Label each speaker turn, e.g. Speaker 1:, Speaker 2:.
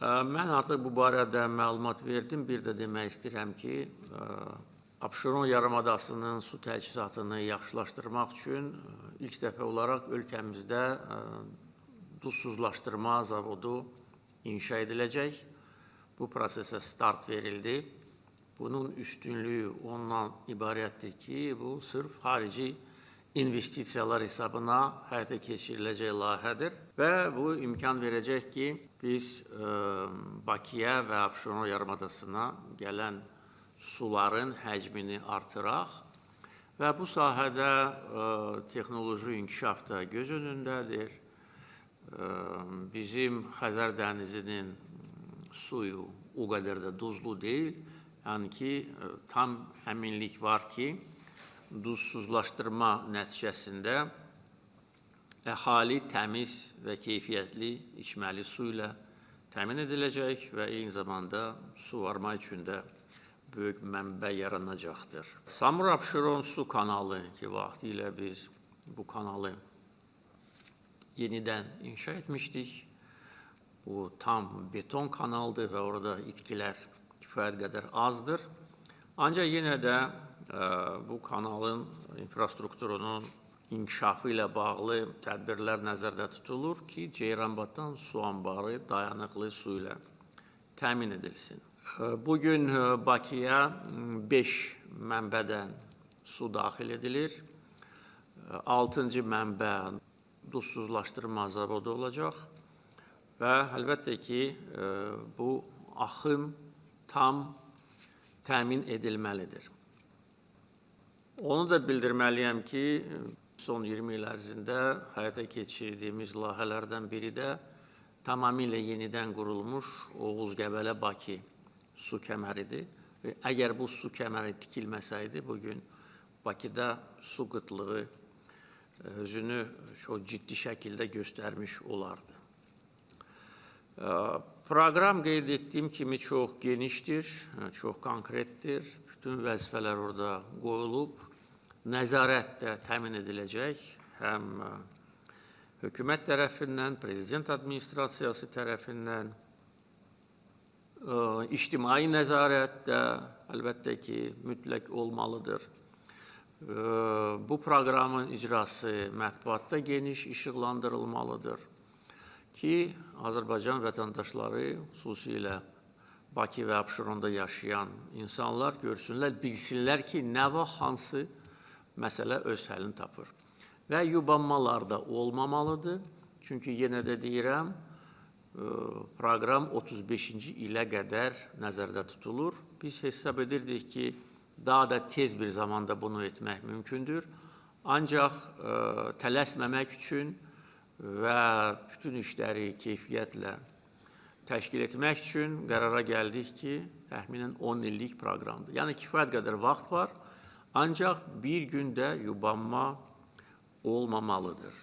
Speaker 1: Mən artıq bu barədə məlumat verdim. Bir də demək istəyirəm ki, Abşeron yarımadasının su təchizatını yaxşılaşdırmaq üçün ilk dəfə olaraq ölkəmizdə duzsuzlaşdırma zavodu inşa ediləcək. Bu prosesə start verildi. Bunun üstünlüyü ondan ibarətdir ki, bu sırf xarici investisiyalar hesabına həyata keçiriləcək layihədir və bu imkan verəcək ki, biz Bakıya və Abşeron yarımadasına gələn suların həcmini artıraq və bu sahədə texnoloji inkişaf da göz önündədir. Bizim Xəzər dənizinin suyu o qədər də duzlu deyil. Yəni ki, tam əminlik var ki, duzsuzlaşdırma nəticəsində əhali təmiz və keyfiyyətli içməli su ilə təmin ediləcək və eyni zamanda suvarma üçün də böyük mənbə yaranacaqdır. Samur-Abşeron su kanalı ki, vaxtilə biz bu kanalı yenidən inşa etmişdik. Bu tam beton kanaldır və orada itkilər kifayət qədər azdır. Ancaq yenə də bu kanalın infrastrukturunun inkişafı ilə bağlı tədbirlər nəzərdə tutulur ki, Ceyranbatan su anbarı dayanıqlı su ilə təmin edilsin. Bugün Bakıya 5 mənbədən su daxil edilir. 6-cı mənbə duzsuzlaşdırma zavodu olacaq və əlbəttə ki, bu axım tam təmin edilməlidir. Onu da bildirməliyəm ki, son 20 il ərzində həyata keçirdiyimiz layihələrdən biri də tamamilə yenidən qurulmuş Oğuz-Qəbələ-Bakı su kəməridir. Əgər bu su kəməri tikilməsəydi, bugün Bakıda su qıtlığı özünü çox ciddi şəkildə göstərmiş olardı. Proqram qeyd etdiyim kimi çox genişdir, çox konkretdir. Bütün vəzifələr orada qoyulub. Nəzarət də təmin ediləcək. Həm hökumət tərəfindən, prezident administrasiyası tərəfindən, ictimai nəzarət də əlbəttə ki, mütləq olmalıdır. Bu proqramın icrası mətbuatda geniş işıqlandırılmalıdır ki, Azərbaycan vətəndaşları, xüsusilə Bakı və Abşeronda yaşayan insanlar görsünlər, bilsinlər ki, nə vaxt hansı məsələ öz həllini tapır. Və yubanmalar da olmamalıdır. Çünki yenə də deyirəm, proqram 35-ci ilə qədər nəzərdə tutulur. Biz hesab edirdik ki, daha da tez bir zamanda bunu etmək mümkündür. Ancaq tələsməmək üçün və bütün işləri keyfiyyətlə təşkil etmək üçün qərara gəldik ki, təxminən 10 illik proqramdır. Yəni, kifayət qədər vaxt var, ancaq bir gündə yubanma olmamalıdır.